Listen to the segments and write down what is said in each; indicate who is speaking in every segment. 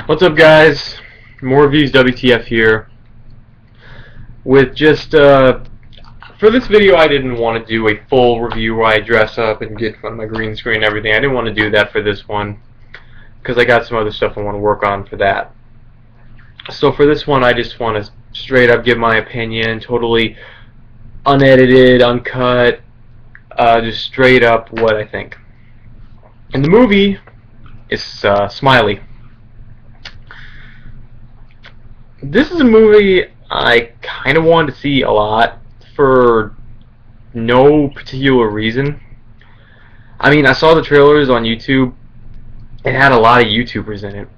Speaker 1: What's up, guys? More reviews, WTF here. With just, for this video I didn't want to do a full review where I dress up and get on my green screen and everything. I didn't want to do that for this one, because I got some other stuff I want to work on for that. So for this one I just want to straight up give my opinion, totally unedited, uncut, just straight up what I think. And the movie is Smiley. This is a movie I kind of wanted to see a lot for no particular reason. I mean, I saw the trailers on YouTube. It had a lot of YouTubers in it.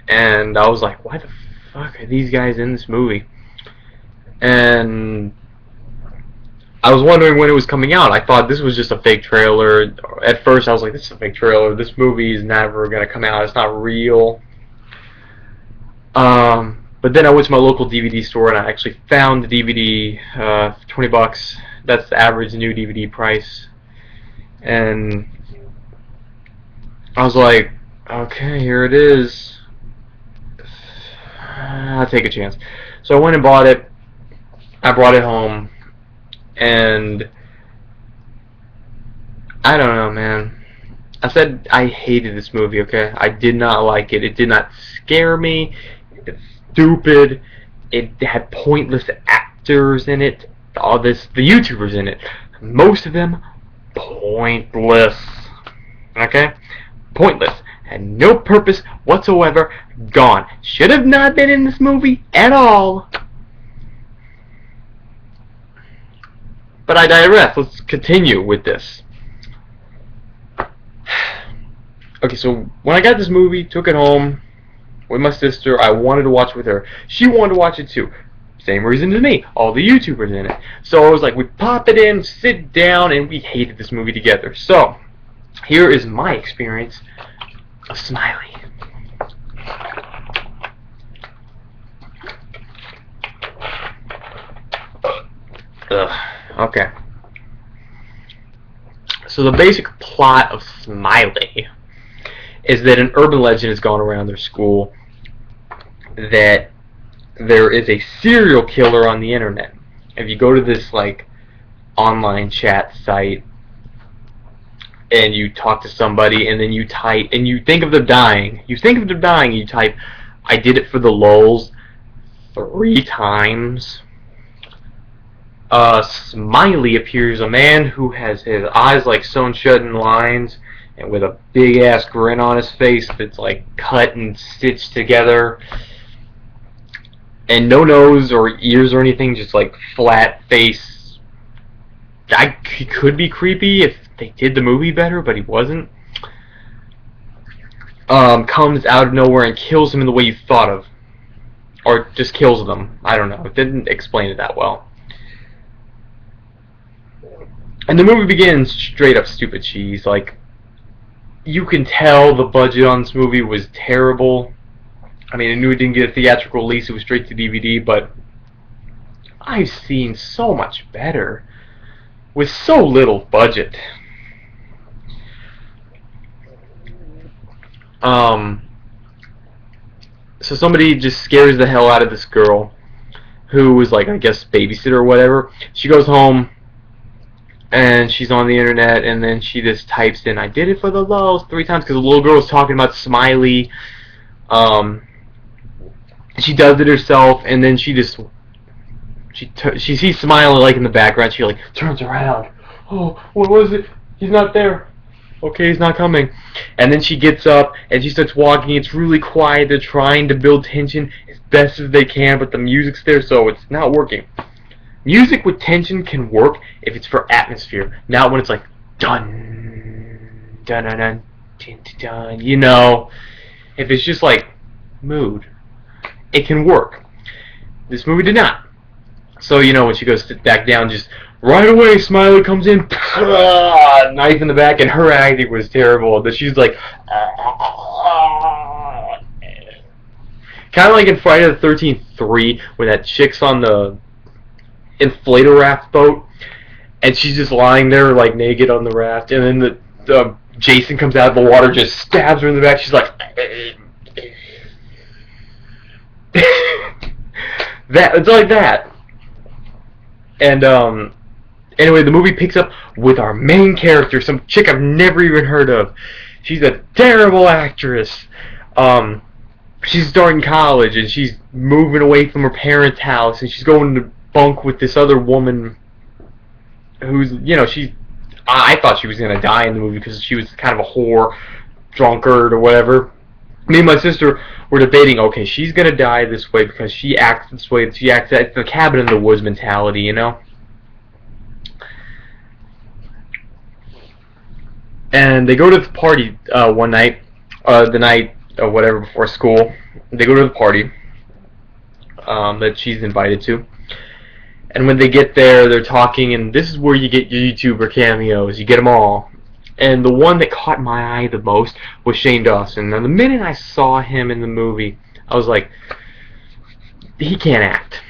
Speaker 1: And I was like, why the fuck are these guys in this movie? And I was wondering when it was coming out. I thought this was just a fake trailer. At first I was like, this is a fake trailer. This movie is never going to come out. It's not real. But then I went to my local DVD store and I actually found the DVD for 20 bucks. That's the average new DVD price. And I was like, okay, here it is. I'll take a chance. So I went and bought it. I brought it home. And I don't know, man. I said I hated this movie, okay? I did not like it. It did not scare me. It's stupid. It had pointless actors in it. All this, the YouTubers in it. Most of them pointless. Okay? Pointless. Had no purpose whatsoever. Gone. Should have not been in this movie at all. But I digress. Let's continue with this. Okay, so when I got this movie, took it home with my sister. I wanted to watch it with her. She wanted to watch it too. Same reason as me. All the YouTubers in it. So I was like, we pop it in, sit down, and we hated this movie together. So here is my experience of Smiley. Okay. So the basic plot of Smiley is that an urban legend has gone around their school that there is a serial killer on the internet. If you go to this like online chat site and you talk to somebody and then you type and you think of them dying, you type, I did it for the lulz 3 times. Smiley appears, a man who has his eyes like sewn shut in lines and with a big ass grin on his face that's like cut and stitched together, and no nose or ears or anything, just like flat face. He could be creepy if they did the movie better, but he wasn't. Comes out of nowhere and kills him in the way you thought of, or just kills them. I don't know. It didn't explain it that well. And the movie begins straight up stupid cheese. Like, you can tell the budget on this movie was terrible. I mean, I knew it didn't get a theatrical release, it was straight to DVD, but I've seen so much better with so little budget. So somebody just scares the hell out of this girl who was like, I guess, babysitter or whatever. She goes home and she's on the internet, and then she just types in, I did it for the lulz 3 times, because the little girl was talking about Smiley. She does it herself, and then she sees Smiley like in the background. She like turns around. Oh, what was it? He's not there. Okay, he's not coming. And then she gets up and she starts walking. It's really quiet. They're trying to build tension as best as they can, but the music's there, so it's not working. Music with tension can work if it's for atmosphere, not when it's like dun dun dun dun dun dun. You know, if it's just like mood, it can work. This movie did not. So you know, when she goes back down, just right away, Smiley comes in, knife in the back, and her acting was terrible. That she's like, kind of like in Friday the 13th 3, when that chick's on the inflator raft boat, and she's just lying there like naked on the raft, and then the Jason comes out of the water, just stabs her in the back. She's like, It's like that. And anyway, the movie picks up with our main character, some chick I've never even heard of. She's a terrible actress. She's starting college and she's moving away from her parents' house and she's going to bunk with this other woman who's, I thought she was going to die in the movie because she was kind of a whore, drunkard or whatever. Me and my sister were debating, okay, she's going to die this way because she acts this way, she acts that, the cabin in the woods mentality, you know? And they go to the party one night, the night or whatever before school. They go to the party that she's invited to. And when they get there, they're talking, and this is where you get your YouTuber cameos. You get them all. And the one that caught my eye the most was Shane Dawson. Now, the minute I saw him in the movie, I was like, he can't act.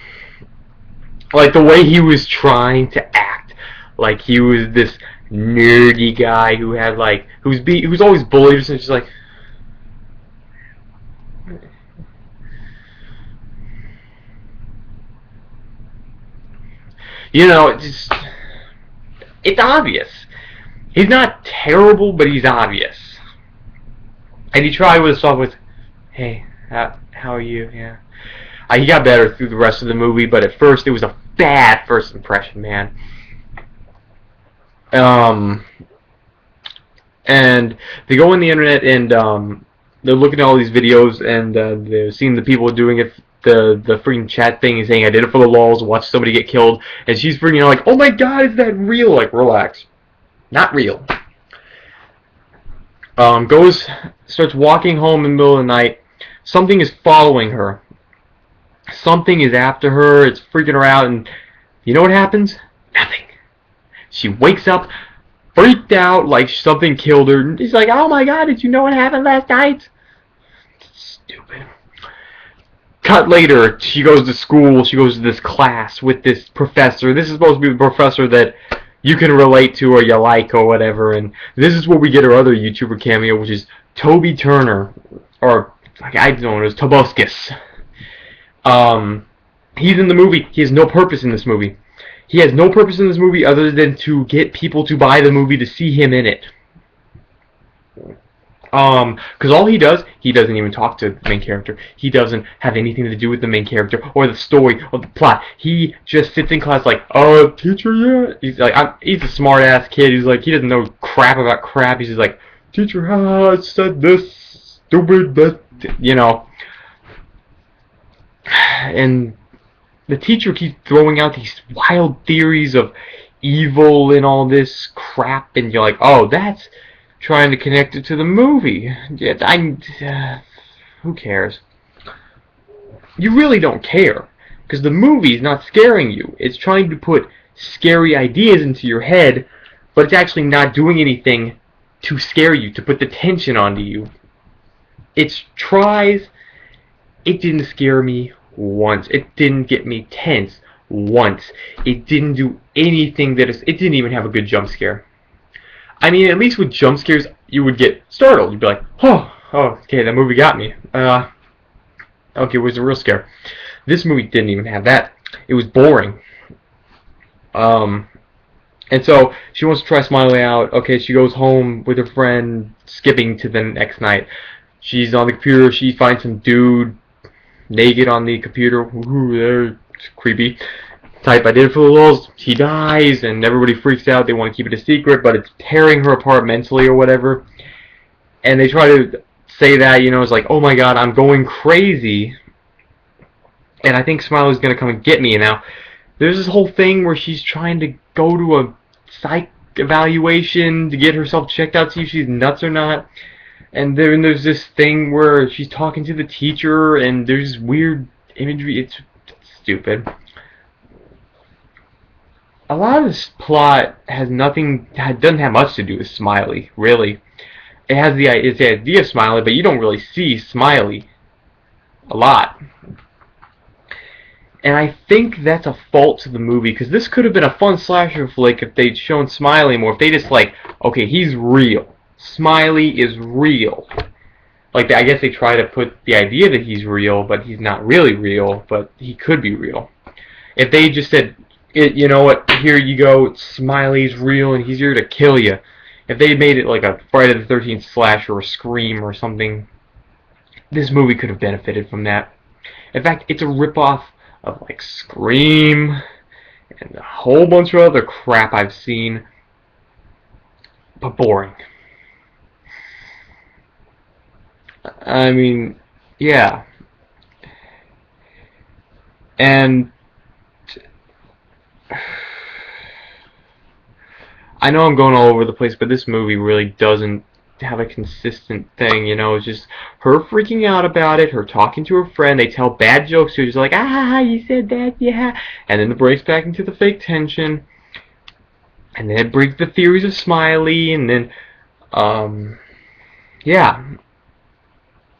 Speaker 1: Like, the way he was trying to act. Like, he was this nerdy guy who had, like, who's always bullied, and just like, it's obvious. He's not terrible, but he's obvious. And he tried with stuff with, hey, how are you? Yeah. He got better through the rest of the movie, but at first it was a bad first impression, man. And they go on the internet and they're looking at all these videos and they're seeing the people doing it. The freaking chat thing is saying I did it for the lulz, watch somebody get killed, and she's freaking out like, oh my god, is that real? Like, relax. Not real. Starts walking home in the middle of the night. Something is following her. Something is after her. It's freaking her out, and you know what happens? Nothing. She wakes up, freaked out, like something killed her. And she's like, oh my god, did you know what happened last night? Stupid. Cut later, she goes to school, she goes to this class with this professor. This is supposed to be the professor that you can relate to or you like or whatever, and this is where we get our other YouTuber cameo, which is Toby Turner, or, like, I don't know, it was Tobuscus. He's in the movie. He has no purpose in this movie. He has no purpose in this movie other than to get people to buy the movie to see him in it. Because all he doesn't even talk to the main character. He doesn't have anything to do with the main character or the story or the plot. He just sits in class like, oh, teacher, yeah. He's like, he's a smart ass kid. He's like, he doesn't know crap about crap. He's just like, teacher, I said this stupid, that, you know. And the teacher keeps throwing out these wild theories of evil and all this crap, and you're like, oh, that's trying to connect it to the movie. Who cares? You really don't care, because the movie's not scaring you. It's trying to put scary ideas into your head, but it's actually not doing anything to scare you, to put the tension onto you. It tries. It didn't scare me once. It didn't get me tense once. It didn't do anything it didn't even have a good jump scare. I mean, at least with jump scares, you would get startled. You'd be like, oh, okay, that movie got me. Okay, where's the real scare? This movie didn't even have that. It was boring. And so, she wants to try Smiley out. Okay, she goes home with her friend, skipping to the next night. She's on the computer, she finds some dude naked on the computer. Ooh, they're creepy. Type, I did it for the lulz. He dies, and everybody freaks out. They want to keep it a secret, but it's tearing her apart mentally or whatever. And they try to say that, it's like, oh my god, I'm going crazy. And I think Smiley's going to come and get me. Now, there's this whole thing where she's trying to go to a psych evaluation to get herself checked out, see if she's nuts or not. And then there's this thing where she's talking to the teacher, and there's weird imagery. It's stupid. A lot of this plot doesn't have much to do with Smiley, really. It's the idea of Smiley, but you don't really see Smiley a lot. And I think that's a fault to the movie, because this could have been a fun slasher flick if they'd shown Smiley more. If they just like, okay, he's real. Smiley is real. like, I guess they try to put the idea that he's real, but he's not really real, but he could be real. If they just said, you know what, here you go, Smiley's real and he's here to kill you. If they made it like a Friday the 13th slasher or a Scream or something, this movie could have benefited from that. In fact, it's a ripoff of like Scream and a whole bunch of other crap I've seen, but boring. I mean, yeah. And I know I'm going all over the place, but this movie really doesn't have a consistent thing, you know. It's just her freaking out about it, her talking to her friend, they tell bad jokes to her, just like, ah, you said that, yeah. And then it breaks back into the fake tension. And then it breaks the theories of Smiley, and then, yeah.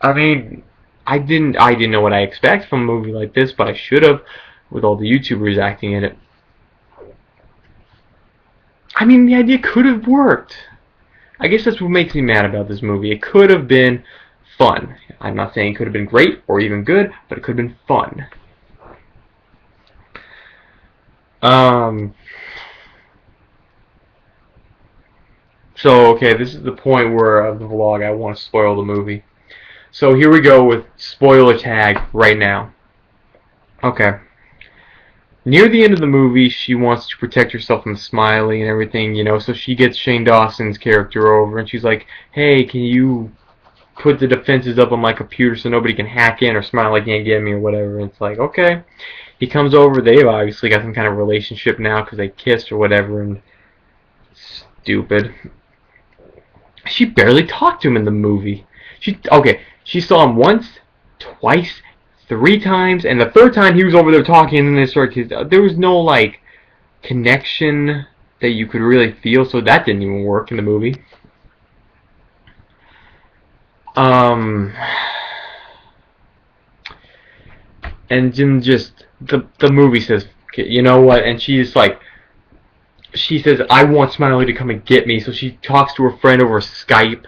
Speaker 1: I mean, I didn't know what I expect from a movie like this, but I should have, with all the YouTubers acting in it. I mean, the idea could have worked. I guess that's what makes me mad about this movie. It could have been fun. I'm not saying it could have been great or even good, but it could have been fun. So, okay, this is the point where of the vlog I want to spoil the movie. So here we go with spoiler tag right now. Okay. Near the end of the movie, she wants to protect herself from Smiley and everything, you know, so she gets Shane Dawson's character over, and she's like, hey, can you put the defenses up on my computer so nobody can hack in or Smiley can't get me or whatever? And it's like, okay. He comes over, they've obviously got some kind of relationship now because they kissed or whatever, and stupid. She barely talked to him in the movie. She saw him once, twice, 3 times, and the 3rd time he was over there talking, and then they started kissing. There was no, like, connection that you could really feel, so that didn't even work in the movie. And then just, the movie says, okay, you know what, and she's like, she says, I want Smiley to come and get me, so she talks to her friend over Skype,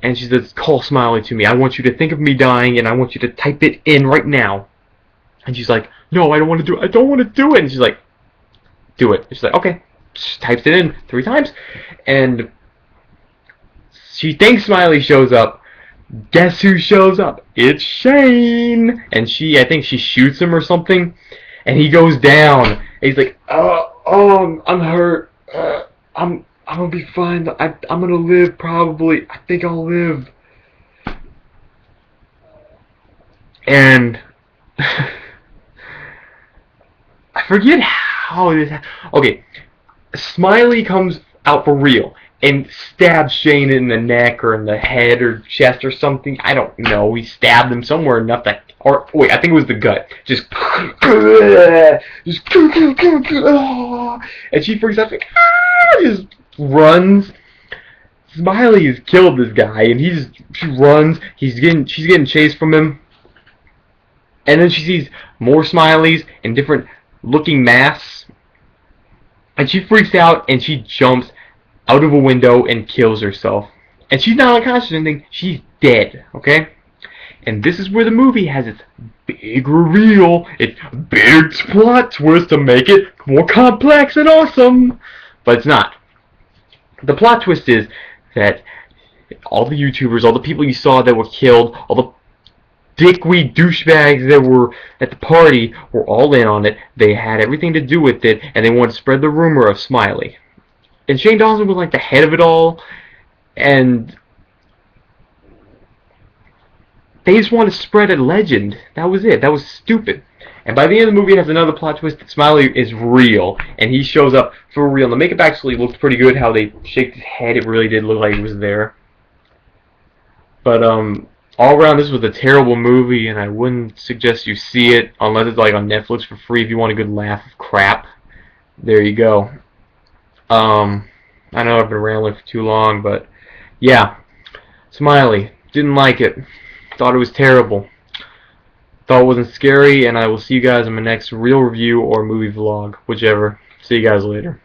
Speaker 1: and she says, call Smiley to me. I want you to think of me dying, and I want you to type it in right now. And she's like, no, I don't want to do it. I don't want to do it. And she's like, do it. And she's like, okay. She types it in 3 times. And she thinks Smiley shows up. Guess who shows up? It's Shane. And I think she shoots him or something. And he goes down. And he's like, I'm hurt. I'm gonna be fine. I'm gonna live, probably. I think I'll live. And I forget how this happened. Okay, Smiley comes out for real and stabs Shane in the neck or in the head or chest or something. I don't know. He stabbed him somewhere enough that, or wait, I think it was the gut. Just and she freaks out, like, just runs. Smiley has killed this guy, and she runs. She's getting chased from him, and then she sees more Smileys in different looking masks, and she freaks out and she jumps out of a window and kills herself. And she's not unconscious or anything. She's dead. Okay. And this is where the movie has its big reveal, its big plot twist to make it more complex and awesome. But it's not. The plot twist is that all the YouTubers, all the people you saw that were killed, all the dickweed douchebags that were at the party were all in on it. They had everything to do with it, and they wanted to spread the rumor of Smiley. And Shane Dawson was like the head of it all, and they just wanted to spread a legend. That was it. That was stupid. And by the end of the movie, it has another plot twist that Smiley is real, and he shows up for real. And the makeup actually looked pretty good. How they shaked his head, it really did look like he was there. But all around, this was a terrible movie, and I wouldn't suggest you see it unless it's like on Netflix for free. If you want a good laugh of crap, there you go. I know I've been rambling for too long, but yeah, Smiley, didn't like it. Thought it was terrible. Thought it wasn't scary, and I will see you guys in my next real review or movie vlog, whichever. See you guys later.